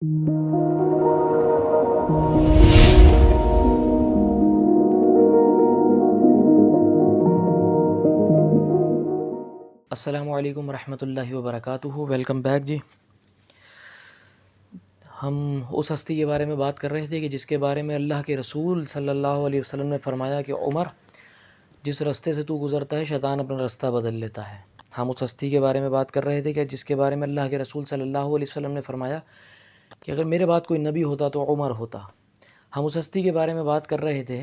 السلام علیکم ورحمۃ اللہ وبرکاتہ۔ ویلکم بیک جی۔ ہم اس ہستی کے بارے میں بات کر رہے تھے کہ جس کے بارے میں اللہ کے رسول صلی اللہ علیہ وسلم نے فرمایا کہ عمر، جس رستے سے تو گزرتا ہے شیطان اپنا رستہ بدل لیتا ہے۔ ہم اس ہستی کے بارے میں بات کر رہے تھے کہ جس کے بارے میں اللہ کے رسول صلی اللہ علیہ وسلم نے فرمایا کہ اگر میرے بعد کوئی نبی ہوتا تو عمر ہوتا۔ ہم اس ہستی کے بارے میں بات کر رہے تھے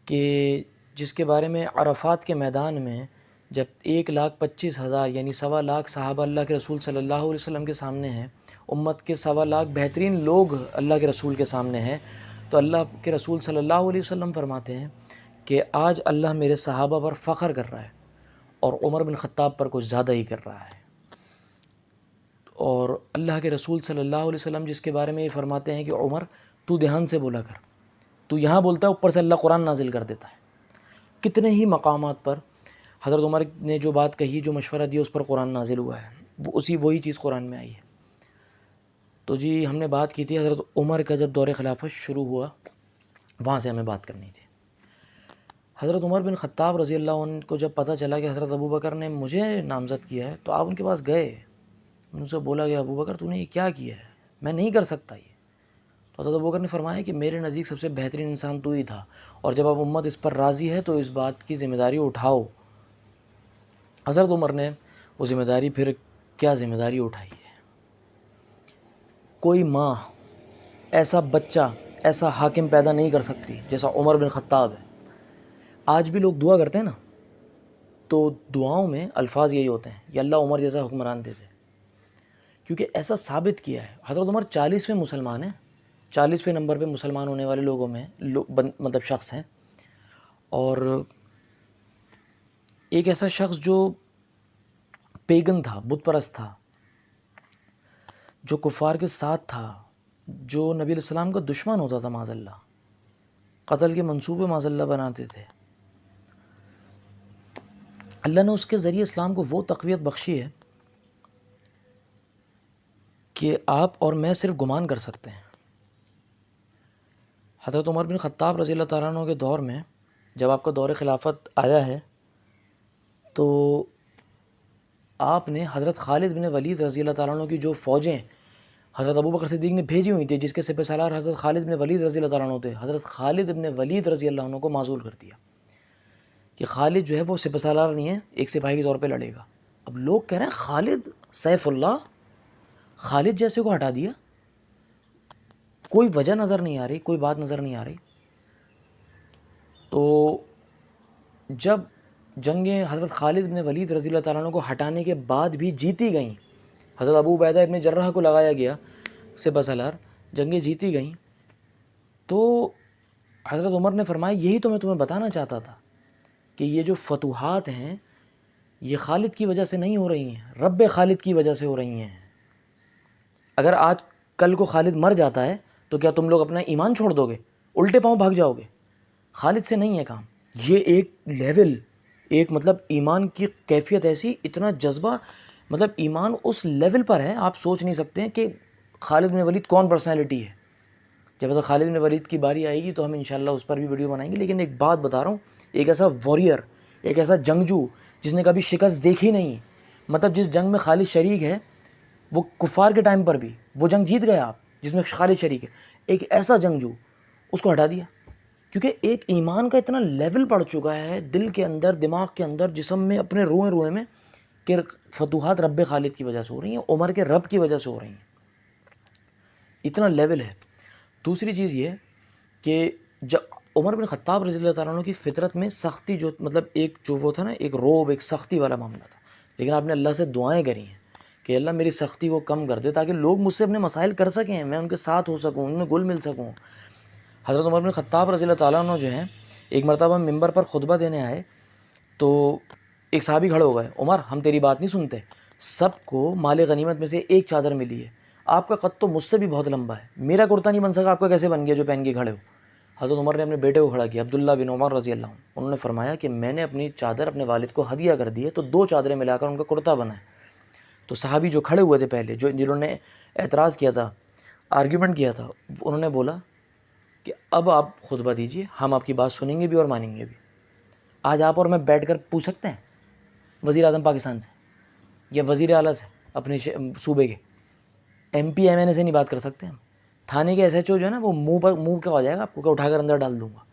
کہ جس کے بارے میں عرفات کے میدان میں جب 1,25,000 یعنی 1.25 لاکھ صحابہ اللہ کے رسول صلی اللہ علیہ وسلم کے سامنے ہیں، امت کے 1.25 لاکھ بہترین لوگ اللہ کے رسول کے سامنے ہیں، تو اللہ کے رسول صلی اللہ علیہ وسلم فرماتے ہیں کہ آج اللہ میرے صحابہ پر فخر کر رہا ہے اور عمر بن خطاب پر کچھ زیادہ ہی کر رہا ہے۔ اور اللہ کے رسول صلی اللہ علیہ وسلم جس کے بارے میں یہ فرماتے ہیں کہ عمر تو دھیان سے بولا کر، تو یہاں بولتا ہے اوپر سے اللہ قرآن نازل کر دیتا ہے۔ کتنے ہی مقامات پر حضرت عمر نے جو بات کہی، جو مشورہ دیا، اس پر قرآن نازل ہوا ہے، وہی چیز قرآن میں آئی ہے۔ تو جی ہم نے بات کی تھی حضرت عمر کا جب دور خلافت شروع ہوا، وہاں سے ہمیں بات کرنی تھی۔ حضرت عمر بن خطاب رضی اللہ عنہ کو جب پتہ چلا کہ حضرت ابوبکر نے مجھے نامزد کیا ہے، تو آپ ان کے پاس گئے، ان سے بولا کہ ابوبکر تو نے یہ کیا کیا ہے، میں نہیں کر سکتا یہ۔ تو حضرت ابوبکر نے فرمایا کہ میرے نزدیک سب سے بہترین انسان تو ہی تھا، اور جب اب امت اس پر راضی ہے تو اس بات کی ذمہ داری اٹھاؤ۔ حضرت عمر نے وہ ذمہ داری، پھر کیا ذمہ داری اٹھائی ہے۔ کوئی ماں ایسا بچہ، ایسا حاکم پیدا نہیں کر سکتی جیسا عمر بن خطاب ہے۔ آج بھی لوگ دعا کرتے ہیں نا، تو دعاؤں میں الفاظ یہی ہوتے ہیں، یا اللہ عمر جیسا حکمران دے دے، کیونکہ ایسا ثابت کیا ہے۔ حضرت عمر 40ویں مسلمان ہیں، 40ویں نمبر پہ مسلمان ہونے والے لوگوں میں مطلب شخص ہیں، اور ایک ایسا شخص جو پیگن تھا، بت پرست تھا، جو کفار کے ساتھ تھا، جو نبی علیہ السلام کا دشمن ہوتا تھا، معاذ اللہ، قتل کے منصوبے معاذ اللہ بناتے تھے۔ اللہ نے اس کے ذریعے اسلام کو وہ تقویت بخشی ہے کہ آپ اور میں صرف گمان کر سکتے ہیں۔ حضرت عمر بن خطاب رضی اللہ تعالیٰ عنہ کے دور میں جب آپ کا دور خلافت آیا ہے، تو آپ نے حضرت خالد بن ولید رضی اللہ تعالیٰ عنہ کی جو فوجیں حضرت ابوبکر صدیق نے بھیجی ہوئی تھی، جس کے سپہ سالار حضرت خالد بن ولید رضی اللہ تعالیٰ عنہ تھے، حضرت خالد بن ولید رضی اللہ عنہ کو معزول کر دیا کہ خالد جو ہے وہ سپہ سالار نہیں ہے، ایک سپاہی کے طور پہ لڑے گا۔ اب لوگ کہہ رہے ہیں خالد سیف اللہ، خالد جیسے کو ہٹا دیا، کوئی وجہ نظر نہیں آ رہی، کوئی بات نظر نہیں آ رہی۔ تو جب جنگیں حضرت خالد بن ولید رضی اللہ تعالیٰ عنہ کو ہٹانے کے بعد بھی جیتی گئیں، حضرت ابو عبیدہ ابن جراح کو لگایا گیا سپہ سالار، جنگیں جیتی گئیں، تو حضرت عمر نے فرمایا یہی تو میں تمہیں بتانا چاہتا تھا کہ یہ جو فتوحات ہیں یہ خالد کی وجہ سے نہیں ہو رہی ہیں، رب خالد کی وجہ سے ہو رہی ہیں۔ اگر آج کل کو خالد مر جاتا ہے تو کیا تم لوگ اپنا ایمان چھوڑ دو گے، الٹے پاؤں بھاگ جاؤ گے؟ خالد سے نہیں ہے کام۔ یہ ایک لیول، ایک مطلب ایمان کی کیفیت ایسی، اتنا جذبہ، مطلب ایمان اس لیول پر ہے، آپ سوچ نہیں سکتے ہیں کہ خالد بن ولید کون پرسنالٹی ہے۔ جب تک خالد بن ولید کی باری آئے گی تو ہم انشاءاللہ اس پر بھی ویڈیو بنائیں گے، لیکن ایک بات بتا رہا ہوں، ایک ایسا واریر، ایک ایسا جنگجو جس نے کبھی شکست دیکھی نہیں، مطلب جس جنگ میں خالد شریک ہے، وہ کفار کے ٹائم پر بھی وہ جنگ جیت گیا آپ، جس میں خالد شریک ہے، ایک ایسا جنگجو، اس کو ہٹا دیا، کیونکہ ایک ایمان کا اتنا لیول پڑ چکا ہے دل کے اندر، دماغ کے اندر، جسم میں، اپنے روئے روئے میں، کہ فتوحات رب خالد کی وجہ سے ہو رہی ہیں، عمر کے رب کی وجہ سے ہو رہی ہیں، اتنا لیول ہے۔ دوسری چیز یہ کہ جب عمر بن خطاب رضی اللہ تعالیٰ عنہ کی فطرت میں سختی، جو مطلب ایک جو وہ تھا نا، ایک روب، ایک سختی والا معاملہ تھا، لیکن آپ نے اللہ سے دعائیں کری ہیں کہ اللہ میری سختی کو کم کر دے تاکہ لوگ مجھ سے اپنے مسائل کر سکیں، میں ان کے ساتھ ہو سکوں، ان میں گل مل سکوں۔ حضرت عمر بن خطاب رضی اللہ تعالیٰ عنہ جو ہیں، ایک مرتبہ ممبر پر خطبہ دینے آئے تو ایک صحابی کھڑے ہو گئے، عمر ہم تیری بات نہیں سنتے، سب کو مال غنیمت میں سے ایک چادر ملی ہے، آپ کا قد تو مجھ سے بھی بہت لمبا ہے، میرا کرتا نہیں بن سکا، آپ کا کیسے بن گیا جو پہن کے کھڑے ہو؟ حضرت عمر نے اپنے بیٹے کو کھڑا کیا، عبداللہ بن عمر رضی اللہ عنہ، انہوں نے فرمایا کہ میں نے اپنی چادر اپنے والد کو ہدیہ کر دی ہے، تو 2 چادریں ملا کر ان کا کرتا بنا ہے۔ تو صحابی جو کھڑے ہوئے تھے پہلے، جنہوں نے اعتراض کیا تھا آرگیومنٹ کیا تھا. انہوں نے بولا کہ اب آپ خطبہ دیجیے, ہم آپ کی بات سنیں گے بھی اور مانیں گے بھی. آج آپ اور میں بیٹھ کر پوچھ سکتے ہیں وزیر اعظم پاکستان سے یا وزیر اعلیٰ سے اپنے صوبے کے, ایم پی ایم این اے سے نہیں بات کر سکتے ہم. تھانے کے ایس ایچ او جو ہے نا وہ منہ کیا ہو جائے گا, آپ کو کیا اٹھا کر اندر ڈال دوں گا.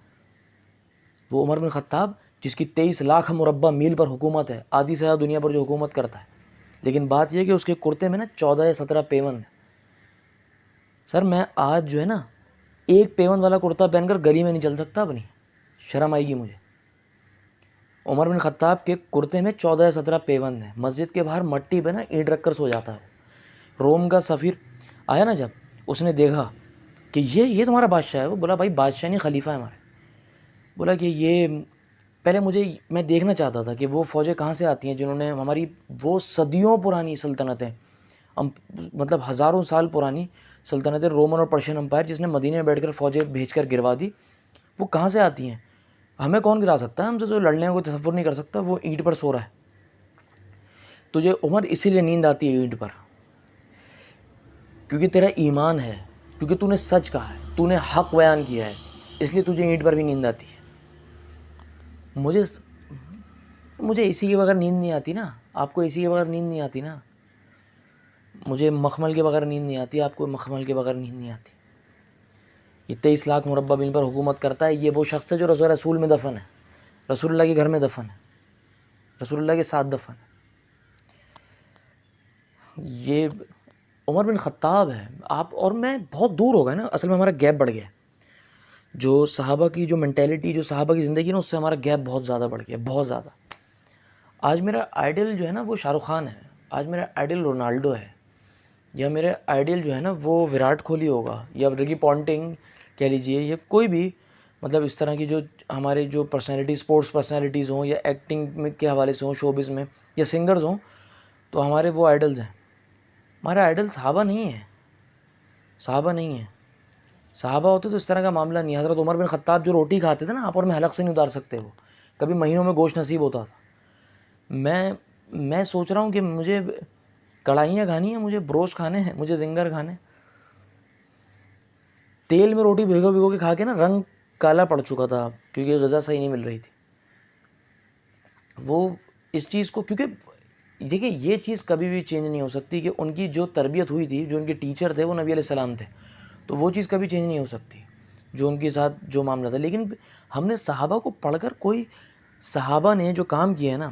وہ عمر بن خطاب جس کی 23 لاکھ مربع میل پر حکومت ہے, آدھی سے زیادہ دنیا پر جو حکومت کرتا ہے, لیکن بات یہ کہ اس کے کرتے میں نا 14 یا 17 پیوند ہیں. سر میں آج جو ہے نا ایک پیوند والا کرتا پہن کر گلی میں نہیں چل سکتا اپنی, شرم آئے گی مجھے. عمر بن خطاب کے کرتے میں 14 یا 17 پیوند ہیں. مسجد کے باہر مٹی پہ نا اینٹ رکھ کر سو جاتا ہے. روم کا سفیر آیا نا, جب اس نے دیکھا کہ یہ تمہارا بادشاہ ہے, وہ بولا بھائی بادشاہ نہیں خلیفہ ہے ہمارے. بولا کہ یہ پہلے میں دیکھنا چاہتا تھا کہ وہ فوجیں کہاں سے آتی ہیں جنہوں نے ہماری وہ صدیوں پرانی سلطنتیں, مطلب ہزاروں سال پرانی سلطنتیں, رومن اور پرشین امپائر, جس نے مدینے میں بیٹھ کر فوجیں بھیج کر گروا دی, وہ کہاں سے آتی ہیں؟ ہمیں کون گرا سکتا ہے؟ ہم سے جو لڑنے کا کوئی تصور نہیں کر سکتا. وہ اینٹ پر سو رہا ہے. تجھے عمر اسی لیے نیند آتی ہے اینٹ پر, کیونکہ تیرا ایمان ہے, کیونکہ تو نے سچ کہا ہے, تو نے حق بیان کیا ہے, اس لیے تجھے اینٹ پر بھی نیند آتی ہے. مجھے اسی کے بغیر نیند نہیں آتی نا, آپ کو اسی کے بغیر نیند نہیں آتی نا. مجھے مخمل کے بغیر نیند نہیں آتی, آپ کو مخمل کے بغیر نیند نہیں آتی. یہ 23 لاکھ مربع میل پر حکومت کرتا ہے. یہ وہ شخص ہے جو رسول میں دفن ہے, رسول اللہ کے گھر میں دفن ہے, رسول اللہ کے ساتھ دفن ہے. یہ عمر بن خطاب ہے. آپ اور میں بہت دور ہو گئے نا, اصل میں ہمارا گیپ بڑھ گیا. جو صحابہ کی جو مینٹیلٹی, جو صحابہ کی زندگی نا, اس سے ہمارا گیپ بہت زیادہ بڑھ گیا, بہت زیادہ. آج میرا آئیڈل جو ہے نا وہ شاہ رخ خان ہے, آج میرا آئیڈل رونالڈو ہے, یا میرے آئیڈل جو ہے نا وہ وراٹ کوہلی ہوگا, یا رکی پونٹنگ کہہ لیجئے, یا کوئی بھی مطلب اس طرح کی جو ہمارے جو پرسنالٹی, اسپورٹس پرسنالٹیز ہوں, یا ایکٹنگ کے حوالے سے ہوں, شوبز میں, یا سنگرز ہوں, تو ہمارے وہ آئیڈلز ہیں. ہمارا آئیڈل صحابہ نہیں ہے, صحابہ نہیں ہے. صحابہ ہوتے تو اس طرح کا معاملہ نہیں. حضرت عمر بن خطاب جو روٹی کھاتے تھے نا, آپ اور میں حلق سے نہیں اتار سکتے. وہ کبھی مہینوں میں گوشت نصیب ہوتا تھا. میں سوچ رہا ہوں کہ مجھے کڑھائیاں کھانی ہیں, مجھے بروش کھانے ہیں, مجھے زنگر کھانے. تیل میں روٹی بھگو کے کھا کے نا رنگ کالا پڑ چکا تھا, کیونکہ غذا صحیح نہیں مل رہی تھی. وہ اس چیز کو, کیونکہ دیکھیں یہ چیز کبھی بھی چینج نہیں ہو سکتی کہ ان کی جو تربیت ہوئی تھی, جو ان کے ٹیچر تھے وہ نبی علیہ السلام تھے, تو وہ چیز کبھی چینج نہیں ہو سکتی جو ان کے ساتھ جو معاملہ تھا. لیکن ہم نے صحابہ کو پڑھ کر, کوئی صحابہ نے جو کام کیا ہے نا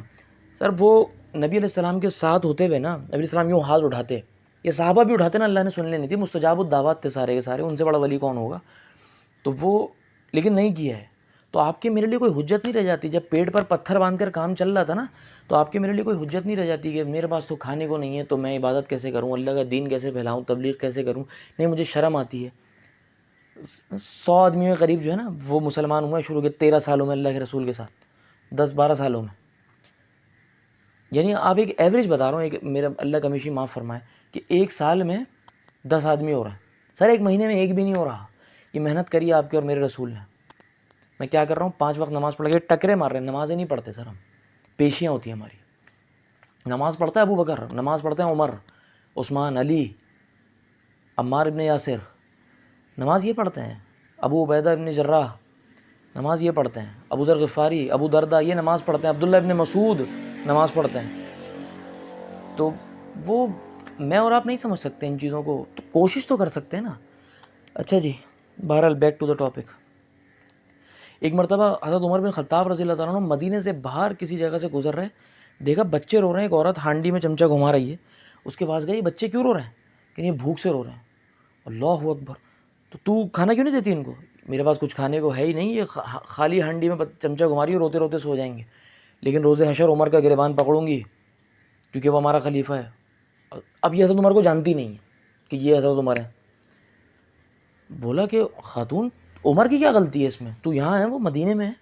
سر, وہ نبی علیہ السلام کے ساتھ ہوتے ہوئے نا, نبی علیہ السلام یوں ہاتھ اٹھاتے, یہ صحابہ بھی اٹھاتے نا, اللہ نے سن لینی تھی, مستجاب الدعوات تھے سارے کے سارے, ان سے بڑا ولی کون ہوگا. تو وہ لیکن نہیں کیا ہے. تو آپ کے میرے لیے کوئی حجت نہیں رہ جاتی. جب پیٹ پر پتھر باندھ کر کام چل رہا تھا نا, تو آپ کے میرے لیے کوئی حجت نہیں رہ جاتی کہ میرے پاس تو کھانے کو نہیں ہے, تو میں عبادت کیسے کروں, اللہ کا دین کیسے پھیلاؤں, تبلیغ کیسے کروں. نہیں, مجھے شرم آتی ہے. 100 آدمی کے قریب جو ہے نا وہ مسلمان ہوئے شروع کے 13 سالوں میں اللہ کے رسول کے ساتھ, 10-12 سالوں میں. یعنی آپ ایک ایوریج بتا رہا ہوں, ایک میرا اللہ کمیشی معاف فرمائے, کہ ایک سال میں 10 آدمی ہو رہا ہے. سر ایک مہینے میں ایک بھی نہیں ہو رہا. یہ محنت کری آپ کے اور میرے رسول نے. میں کیا کر رہا ہوں, 5 وقت نماز پڑھ کے ٹکرے مار رہے ہیں. نمازیں نہیں پڑھتے سر ہم, پیشیاں ہوتی ہیں ہماری. نماز پڑھتا ہے ابو بکر, نماز پڑھتے ہیں عمر, عثمان, علی, عمار ابن یاسر, نماز یہ پڑھتے ہیں. ابو عبیدہ ابن جراح نماز یہ پڑھتے ہیں. ابو ذر غفاری, ابو دردہ یہ نماز پڑھتے ہیں. عبداللہ ابن مسعود نماز پڑھتے ہیں. تو وہ میں اور آپ نہیں سمجھ سکتے ان چیزوں کو, تو کوشش تو کر سکتے ہیں نا. اچھا جی, بہرحال بیک ٹو دا ٹاپک. ایک مرتبہ حضرت عمر بن خطاب رضی اللہ تعالیٰ عنہ مدینے سے باہر کسی جگہ سے گزر رہے, دیکھا بچے رو رہے ہیں. ایک عورت ہانڈی میں چمچہ گھما رہی ہے. اس کے پاس گئی, بچے کیوں رو رہے ہیں؟ کہ یہ بھوک سے رو رہے ہیں. اللہ اکبر, تو کھانا کیوں نہیں دیتی ان کو؟ میرے پاس کچھ کھانے کو ہے ہی نہیں, یہ خالی ہانڈی میں چمچہ گھما رہی ہے, روتے روتے سو جائیں گے. لیکن روز حشر عمر کا گریبان پکڑوں گی, کیونکہ وہ ہمارا خلیفہ ہے. اب یہ حضرت عمر کو جانتی نہیں ہے کہ یہ حضرت عمر ہے. بولا کہ خاتون عمر کی کیا غلطی ہے اس میں, تو یہاں ہے, وہ مدینے میں ہے.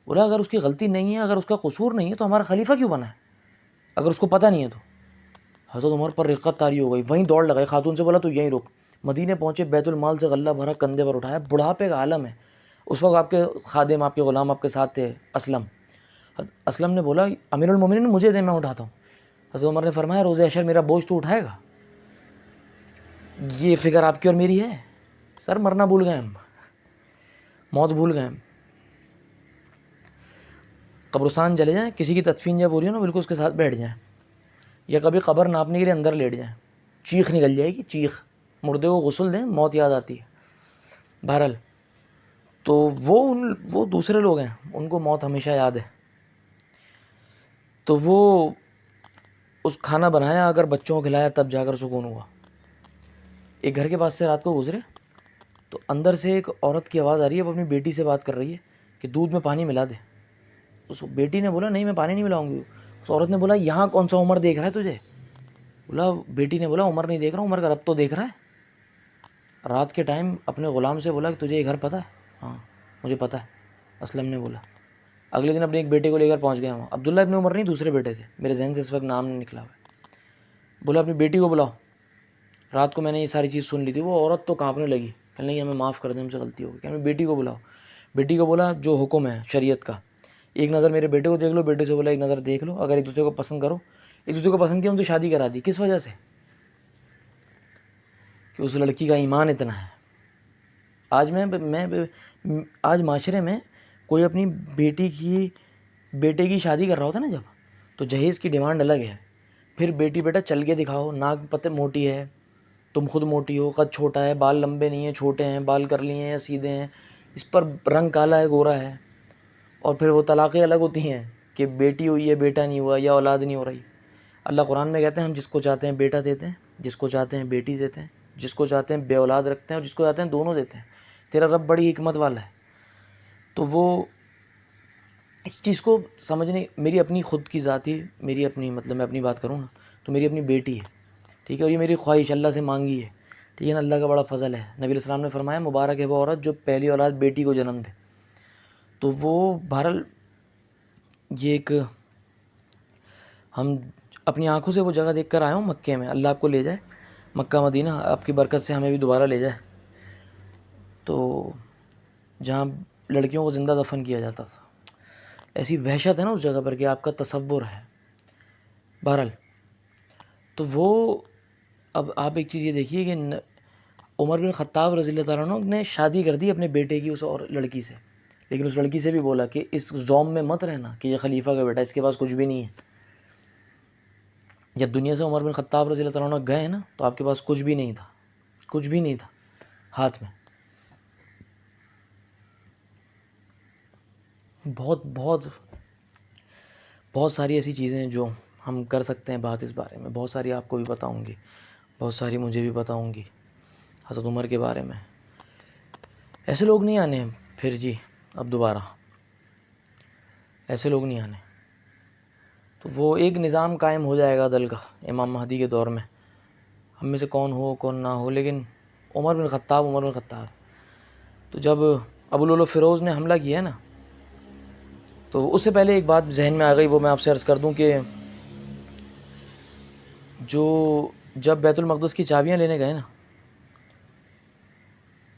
بولا اگر اس کی غلطی نہیں ہے, اگر اس کا قصور نہیں ہے, تو ہمارا خلیفہ کیوں بنا ہے اگر اس کو پتہ نہیں ہے تو؟ حضرت عمر پر رقت طاری ہو گئی, وہیں دوڑ لگائی. خاتون سے بولا تو یہیں رک. مدینے پہنچے, بیت المال سے غلہ بھرا, کندھے پر اٹھایا. بڑھاپے کا عالم ہے. اس وقت آپ کے خادم, آپ کے غلام آپ کے ساتھ تھے, اسلم. اسلم نے بولا امیر المومنین مجھے دے, میں اٹھاتا ہوں. حضرت عمر نے فرمایا روز حشر میرا بوجھ تو اٹھائے گا. یہ فکر آپ کی اور میری ہے؟ سر مرنا بھول گئے ہم، موت بھول گئے ہم۔ قبرستان چلے جائیں، کسی کی تدفین جب ہو رہی ہو نا بالکل اس کے ساتھ بیٹھ جائیں، یا کبھی قبر ناپنے کے لیے اندر لیٹ جائیں، چیخ نکل جائے گی، چیخ، مردے کو غسل دیں، موت یاد آتی ہے۔ بہرحال تو وہ دوسرے لوگ ہیں، ان کو موت ہمیشہ یاد ہے۔ تو وہ اس کھانا بنایا، اگر بچوں کو کھلایا تب جا کر سکون ہوا۔ ایک گھر کے پاس سے رات کو گزرے تو اندر سے ایک عورت کی آواز آ رہی ہے، وہ اپنی بیٹی سے بات کر رہی ہے کہ دودھ میں پانی ملا دے۔ اس بیٹی نے بولا نہیں میں پانی نہیں ملاؤں گی۔ اس عورت نے بولا یہاں کون سا عمر دیکھ رہا ہے تجھے؟ بیٹی نے بولا عمر نہیں دیکھ رہا، عمر کا رب تو دیکھ رہا ہے۔ رات کے ٹائم اپنے غلام سے بولا کہ تجھے یہ گھر پتہ ہے؟ ہاں مجھے پتہ ہے، اسلم نے بولا۔ اگلے دن اپنے ایک بیٹے کو لے کر پہنچ گیا وہاں، عبداللہ ابن عمر نہیں، دوسرے بیٹے تھے، میرے ذہن سے اس وقت نام نہیں نکلا ہوا ہے۔ بولا اپنی بیٹی کو بلاؤ، رات کو میں نے یہ ساری چیز سن لی تھی۔ وہ عورت تو کانپنے لگی کہ نہیں ہمیں معاف کر دیں، ہم سے غلطی ہو گئی، کہ ہمیں بیٹی کو بلاؤ۔ بیٹی کو بولا جو حکم ہے شریعت کا، ایک نظر میرے بیٹے کو دیکھ لو، بیٹے سے بولا ایک نظر دیکھ لو، اگر ایک دوسرے کو پسند کرو، ایک دوسرے کو پسند کیا، ان سے شادی کرا دی۔ کس وجہ سے؟ کہ اس لڑکی کا ایمان اتنا ہے۔ آج معاشرے میں کوئی اپنی بیٹے کی شادی کر رہا ہوتا ہے نا جب، تو جہیز کی ڈیمانڈ الگ ہے، پھر بیٹی بیٹا چل کے دکھاؤ، ناک پتے موٹی ہے، تم خود موٹی ہو، قد چھوٹا ہے، بال لمبے نہیں ہیں، چھوٹے ہیں، بال کر لیے ہیں یا سیدھے ہیں، اس پر رنگ کالا ہے گورا ہے، اور پھر وہ طلاقیں الگ ہوتی ہیں کہ بیٹی ہوئی ہے بیٹا نہیں ہوا یا اولاد نہیں ہو رہی۔ اللہ قرآن میں کہتے ہیں ہم جس کو چاہتے ہیں بیٹا دیتے ہیں، جس کو چاہتے ہیں بیٹی دیتے ہیں، جس کو چاہتے ہیں بے اولاد رکھتے ہیں، اور جس کو چاہتے ہیں دونوں دیتے ہیں۔ تیرا رب بڑی حکمت والا ہے۔ تو وہ اس چیز کو سمجھنے، میری اپنی خود کی ذاتی، میری اپنی مطلب میں اپنی بات کروں نا تو میری اپنی بیٹی ہے، ٹھیک ہے، اور یہ میری خواہش اللہ سے مانگی ہے، ٹھیک ہے نا، اللہ کا بڑا فضل ہے۔ نبی علیہ السلام نے فرمایا مبارک ہے وہ عورت جو پہلی اولاد بیٹی کو جنم دے۔ تو وہ بہرحال یہ ایک ہم اپنی آنکھوں سے وہ جگہ دیکھ کر آئے ہوں مکے میں، اللہ آپ کو لے جائے مکہ مدینہ، آپ کی برکت سے ہمیں بھی دوبارہ لے جائے، تو جہاں لڑکیوں کو زندہ دفن کیا جاتا تھا، ایسی وحشت ہے نا اس جگہ پر کہ آپ کا تصور ہے۔ بہرحال تو وہ اب آپ ایک چیز یہ دیکھیے کہ عمر بن خطاب رضی اللہ تعالیٰ عنہ نے شادی کر دی اپنے بیٹے کی اس اور لڑکی سے، لیکن اس لڑکی سے بھی بولا کہ اس زوم میں مت رہنا کہ یہ خلیفہ کا بیٹا، اس کے پاس کچھ بھی نہیں ہے۔ جب دنیا سے عمر بن خطاب رضی اللہ تعالیٰ عنہ گئے نا تو آپ کے پاس کچھ بھی نہیں تھا، کچھ بھی نہیں تھا ہاتھ میں۔ بہت بہت بہت ساری ایسی چیزیں ہیں جو ہم کر سکتے ہیں بات اس بارے میں، بہت ساری آپ کو بھی بتاؤں گی، بہت ساری مجھے بھی بتاؤں گی حضرت عمر کے بارے میں۔ ایسے لوگ نہیں آنے پھر جی اب دوبارہ، ایسے لوگ نہیں آنے۔ تو وہ ایک نظام قائم ہو جائے گا عدل کا امام مہدی کے دور میں، ہم میں سے کون ہو کون نہ ہو، لیکن عمر بن خطاب تو جب ابو لولو فیروز نے حملہ کیا ہے نا، تو اس سے پہلے ایک بات ذہن میں آ گئی، وہ میں آپ سے عرض کر دوں کہ جب بیت المقدس کی چابیاں لینے گئے نا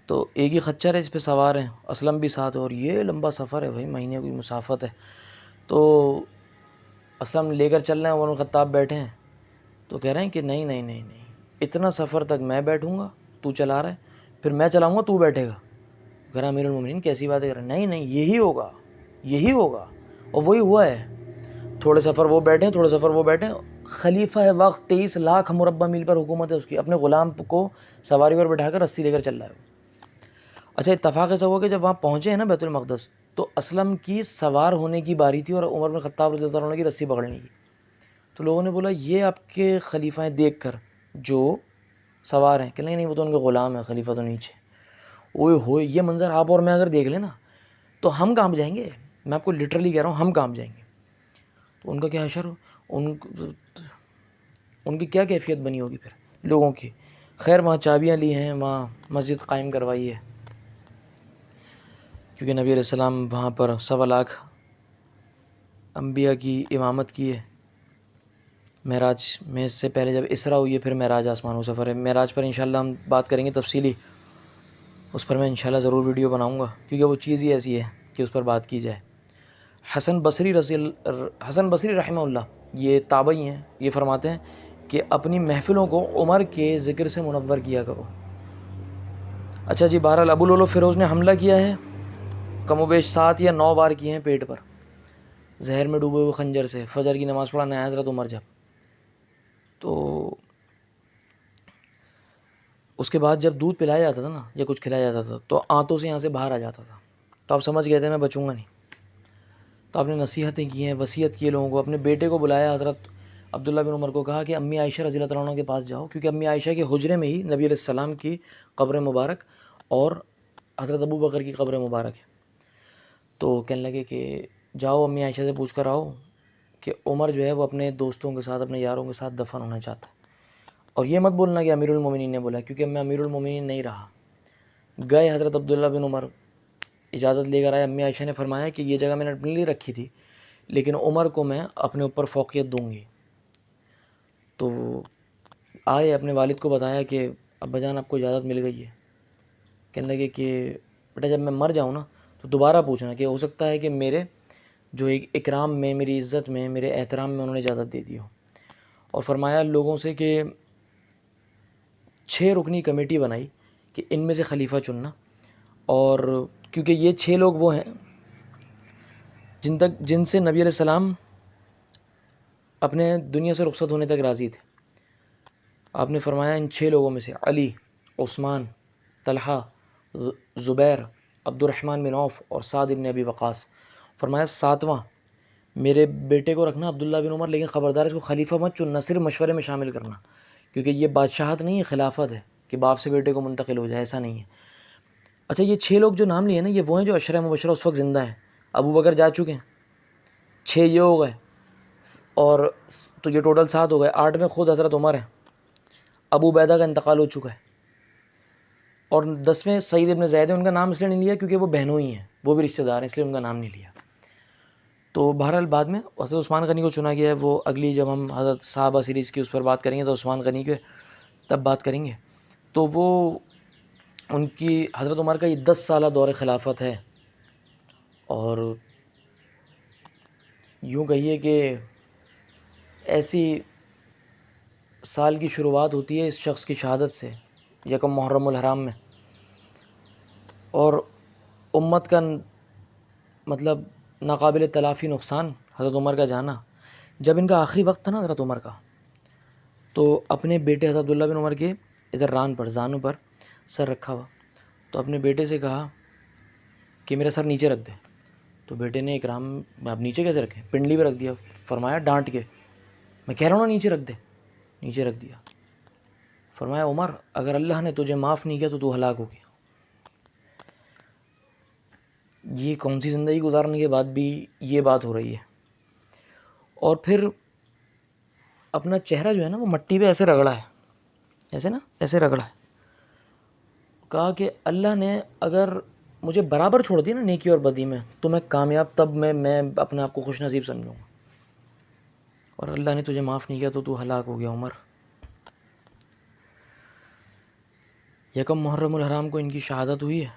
تو ایک ہی خچر ہے اس پہ سوار ہیں، اسلم بھی ساتھ ہے، اور یہ لمبا سفر ہے بھائی، مہینے کی مسافت ہے، تو اسلم لے کر چل رہے ہیں، عمر بن خطاب بیٹھے ہیں، تو کہہ رہے ہیں کہ نہیں، اتنا سفر تک میں بیٹھوں گا، تو چلا رہا ہے، پھر میں چلاؤں گا تو بیٹھے گا۔ کہہ رہا امیر المومنین کیسی باتیں کر رہے ہیں؟ نہیں یہی ہوگا، اور وہی ہوا ہے۔ تھوڑے سفر وہ بیٹھے، تھوڑے سفر وہ بیٹھے، خلیفہ ہے وقت 23 لاکھ مربع میل پر حکومت ہے اس کی، اپنے غلام کو سواری پر بٹھا کر رسی لے کر چل رہا ہے۔ اچھا اتفاق ایسا ہوا کہ جب وہاں پہنچے ہیں نا بیت المقدس، تو اسلم کی سوار ہونے کی باری تھی اور عمر بن خطاب رضی اللہ عنہ کی رسی پکڑنے کی۔ تو لوگوں نے بولا یہ آپ کے خلیفہ ہیں دیکھ کر جو سوار ہیں، کہ نہیں وہ تو ان کے غلام ہیں، خلیفہ تو نیچے۔ اوئے ہوئے یہ منظر آپ اور میں اگر دیکھ لیں نا تو ہم کانپ جائیں گے، میں آپ کو لٹرلی کہہ رہا ہوں، ہم کانپ جائیں گے۔ تو ان کا کیا حشر، ان کی کیا کیفیت بنی ہوگی پھر لوگوں کی۔ خیر وہاں چابیاں لی ہیں، وہاں مسجد قائم کروائی ہے، کیونکہ نبی علیہ السلام وہاں پر 1.25 لاکھ انبیاء کی امامت کی ہے۔ معراج میں اس سے پہلے جب اسرا ہوئی ہے، پھر معراج آسمانوں سفر ہے۔ معراج پر انشاءاللہ ہم بات کریں گے تفصیلی، اس پر میں انشاءاللہ ضرور ویڈیو بناؤں گا، کیونکہ وہ چیز ہی ایسی ہے کہ اس پر بات کی جائے۔ حسن بصری رحمہ اللہ، یہ تابعی ہیں، یہ فرماتے ہیں کہ اپنی محفلوں کو عمر کے ذکر سے منور کیا کرو۔ اچھا جی، بہرحال ابو لولو فیروز نے حملہ کیا ہے، کم و بیش 7 یا 9 بار کیے ہیں پیٹ پر، زہر میں ڈوبے ہوئے خنجر سے۔ فجر کی نماز پڑھانے آئے حضرت عمر جب، تو اس کے بعد جب دودھ پلایا جاتا تھا نا یا کچھ کھلایا جاتا تھا تو آنتوں سے یہاں سے باہر آ جاتا تھا، تو آپ سمجھ گئے تھے میں بچوں گا نہیں۔ تو آپ نے نصیحتیں کی ہیں، وصیت کی لوگوں کو، اپنے بیٹے کو بلایا حضرت عبداللہ بن عمر کو، کہا کہ امی عائشہ رضی اللہ تعالیٰ عنہ کے پاس جاؤ، کیونکہ امی عائشہ کے حجرے میں ہی نبی علیہ السلام کی قبر مبارک اور حضرت ابو بکر کی قبر مبارک ہے۔ تو کہنے لگے کہ جاؤ امی عائشہ سے پوچھ کر آؤ کہ عمر جو ہے وہ اپنے دوستوں کے ساتھ، اپنے یاروں کے ساتھ دفن ہونا چاہتا ہے، اور یہ مت بولنا کہ امیر المومنین نے بولا، کیونکہ میں امیر المومنین نہیں رہا۔ گئے حضرت عبداللہ بن عمر، اجازت لے کر آئے۔ امی عائشہ نے فرمایا کہ یہ جگہ میں نے اپنے لیے رکھی تھی، لیکن عمر کو میں اپنے اوپر فوقیت دوں گی۔ تو آئے، اپنے والد کو بتایا کہ ابا جان آپ کو اجازت مل گئی ہے۔ کہنے لگے کہ بیٹا جب میں مر جاؤں نا تو دوبارہ پوچھنا، کہ ہو سکتا ہے کہ میرے جو ایک اکرام میں، میری عزت میں، میرے احترام میں انہوں نے اجازت دے دی ہو۔ اور فرمایا لوگوں سے کہ 6 رکنی کمیٹی بنائی کہ ان میں سے خلیفہ چننا، اور کیونکہ یہ 6 لوگ وہ ہیں جن سے نبی علیہ السلام اپنے دنیا سے رخصت ہونے تک راضی تھے۔ آپ نے فرمایا ان 6 لوگوں میں سے علی، عثمان، طلحہ، زبیر، عبد الرحمن بن عوف اور سعد بن ابی وقاص۔ فرمایا 7واں میرے بیٹے کو رکھنا عبداللہ بن عمر، لیکن خبردار اس کو خلیفہ مت چننا، صرف مشورے میں شامل کرنا، کیونکہ یہ بادشاہت نہیں ہے، خلافت ہے کہ باپ سے بیٹے کو منتقل ہو جائے، ایسا نہیں ہے۔ اچھا یہ 6 لوگ جو نام لیے نا، یہ وہ ہیں جو عشرہ مبشرہ اس وقت زندہ ہیں۔ ابو بکر جا چکے ہیں، 6 یہ ہو گئے، اور تو یہ ٹوٹل 7 ہو گئے، 8 میں خود حضرت عمر ہیں۔ ابو عبیدہ کا انتقال ہو چکا ہے، اور 10ویں سعید ابن زید ہیں۔ ان کا نام اس لیے نہیں لیا کیونکہ وہ بہنوں ہی ہیں، وہ بھی رشتہ دار ہیں، اس لیے ان کا نام نہیں لیا۔ تو بہرحال بعد میں حضرت عثمان غنی کو چنا گیا ہے، وہ اگلی جب ہم حضرت صحابہ سیریز کی اس پر بات کریں گے تو عثمان غنی کے تب بات کریں گے۔ تو وہ ان کی حضرت عمر کا یہ 10 سالہ دور خلافت ہے، اور یوں کہیے کہ ایسی سال کی شروعات ہوتی ہے اس شخص کی شہادت سے، یکم محرم الحرام میں، اور امت کا مطلب ناقابل تلافی نقصان حضرت عمر کا جانا۔ جب ان کا آخری وقت تھا نا حضرت عمر کا، تو اپنے بیٹے حضرت عبداللہ بن عمر کے ادھر ران پر، زانوں پر سر رکھا ہوا، تو اپنے بیٹے سے کہا کہ میرا سر نیچے رکھ دے۔ تو بیٹے نے اکرام، اب نیچے کیسے رکھیں، پنڈلی پہ رکھ دیا۔ فرمایا ڈانٹ کے، میں کہہ رہا ہوں نا نیچے رکھ دے، نیچے رکھ دیا۔ فرمایا عمر اگر اللہ نے تجھے معاف نہیں کیا تو ہلاک ہو گیا۔ یہ کون سی زندگی گزارنے کے بعد بھی یہ بات ہو رہی ہے۔ اور پھر اپنا چہرہ جو ہے نا وہ مٹی پہ ایسے رگڑا ہے، ایسے نا، ایسے رگڑا ہے، کہا کہ اللہ نے اگر مجھے برابر چھوڑ دیا نا نیکی اور بدی میں تو میں کامیاب، تب میں اپنے آپ کو خوش نصیب سمجھوں گا، اور اللہ نے تجھے معاف نہیں کیا تو ہلاک ہو گیا عمر۔ یکم محرم الحرام کو ان کی شہادت ہوئی ہے،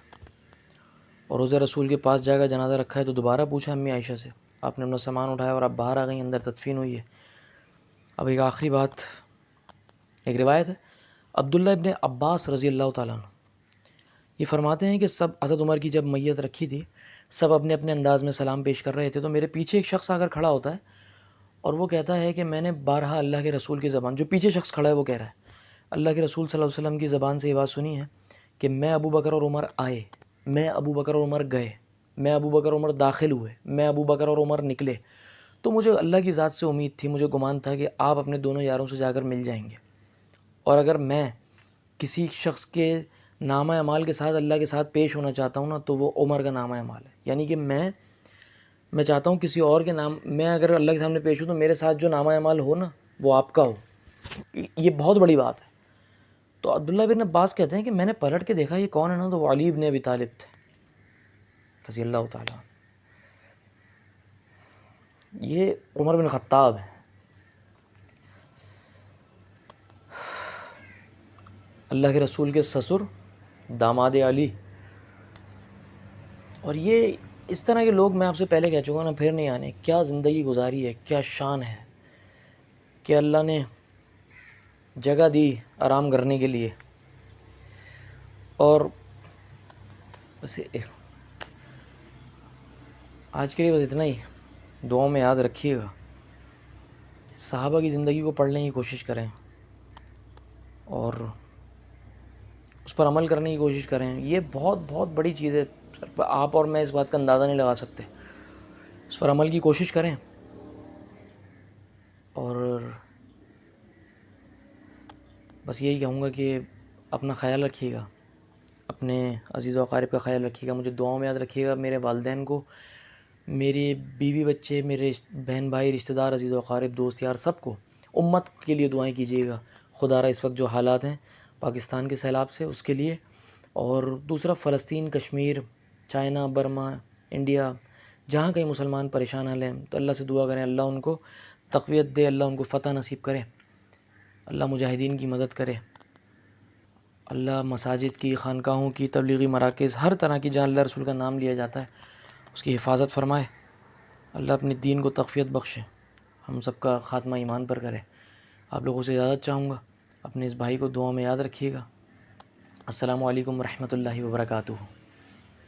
اور روزہ رسول کے پاس جا کر جنازہ رکھا ہے، تو دوبارہ پوچھا امی عائشہ سے، آپ نے اپنا سامان اٹھایا اور آپ باہر آ گئی، اندر تدفین ہوئی ہے۔ اب ایک آخری بات، ایک روایت ہے عبداللہ ابن عباس رضی اللہ تعالیٰ عنہ، یہ فرماتے ہیں کہ سب حضرت عمر کی جب میت رکھی تھی، سب اپنے اپنے انداز میں سلام پیش کر رہے تھے، تو میرے پیچھے ایک شخص آ کر کھڑا ہوتا ہے، اور وہ کہتا ہے کہ میں نے بارہا اللہ کے رسول کی زبان، جو پیچھے شخص کھڑا ہے وہ کہہ رہا ہے، اللہ کے رسول صلی اللہ علیہ وسلم کی زبان سے یہ بات سنی ہے کہ میں ابو بکر اور عمر آئے، میں ابو بکر اور عمر گئے، میں ابو بکر اور عمر داخل ہوئے، میں ابو بکر اور عمر نکلے، تو مجھے اللہ کی ذات سے امید تھی، مجھے گمان تھا کہ آپ اپنے دونوں یاروں سے جا کر مل جائیں گے، اور اگر میں کسی شخص کے نامہ اعمال کے ساتھ اللہ کے ساتھ پیش ہونا چاہتا ہوں نا تو وہ عمر کا نامہ اعمال ہے، یعنی کہ میں چاہتا ہوں کسی اور کے نام، میں اگر اللہ کے سامنے پیش ہوں تو میرے ساتھ جو نامہ اعمال ہو نا وہ آپ کا ہو، یہ بہت بڑی بات ہے۔ تو عبداللہ بن عباس کہتے ہیں کہ میں نے پلٹ کے دیکھا یہ کون ہے نا، تو وہ علی بن ابی طالب تھے رضی اللہ تعالیٰ، یہ عمر بن خطاب ہے، اللہ کے رسول کے سسر، داماد علی۔ اور یہ اس طرح کے لوگ، میں آپ سے پہلے کہہ چکا نا، پھر نہیں آنے، کیا زندگی گزاری ہے، کیا شان ہے کہ اللہ نے جگہ دی آرام کرنے کے لیے. اور بس آج کے لیے بس اتنا ہی. دعاؤں میں یاد رکھیے گا. صحابہ کی زندگی کو پڑھنے کی کوشش کریں اور اس پر عمل کرنے کی کوشش کریں. یہ بہت بہت بڑی چیز ہے. آپ اور میں اس بات کا اندازہ نہیں لگا سکتے. اس پر عمل کی کوشش کریں اور بس یہی کہوں گا کہ اپنا خیال رکھیے گا, اپنے عزیز و اقارب کا خیال رکھیے گا. مجھے دعاؤں میں یاد رکھیے گا. میرے والدین کو, میرے بیوی بچے, میرے بہن بھائی, رشتہ دار, عزیز و اقارب, دوست یار, سب کو, امت کے لیے دعائیں کیجیے گا. خدا را اس وقت جو حالات ہیں پاکستان کے سیلاب سے, اس کے لیے. اور دوسرا, فلسطین, کشمیر, چائنا, برما, انڈیا, جہاں کہیں مسلمان پریشان حال ہیں تو اللہ سے دعا کریں اللہ ان کو تقویت دے, اللہ ان کو فتح نصیب کرے, اللہ مجاہدین کی مدد کرے, اللہ مساجد کی, خانقاہوں کی, تبلیغی مراکز, ہر طرح کی جہاں اللہ رسول کا نام لیا جاتا ہے اس کی حفاظت فرمائے. اللہ اپنے دین کو تقویت بخشے, ہم سب کا خاتمہ ایمان پر کرے. آپ لوگوں سے اجازت چاہوں گا. اپنے اس بھائی کو دعا میں یاد رکھیے گا. السلام علیکم ورحمۃ اللہ وبرکاتہ.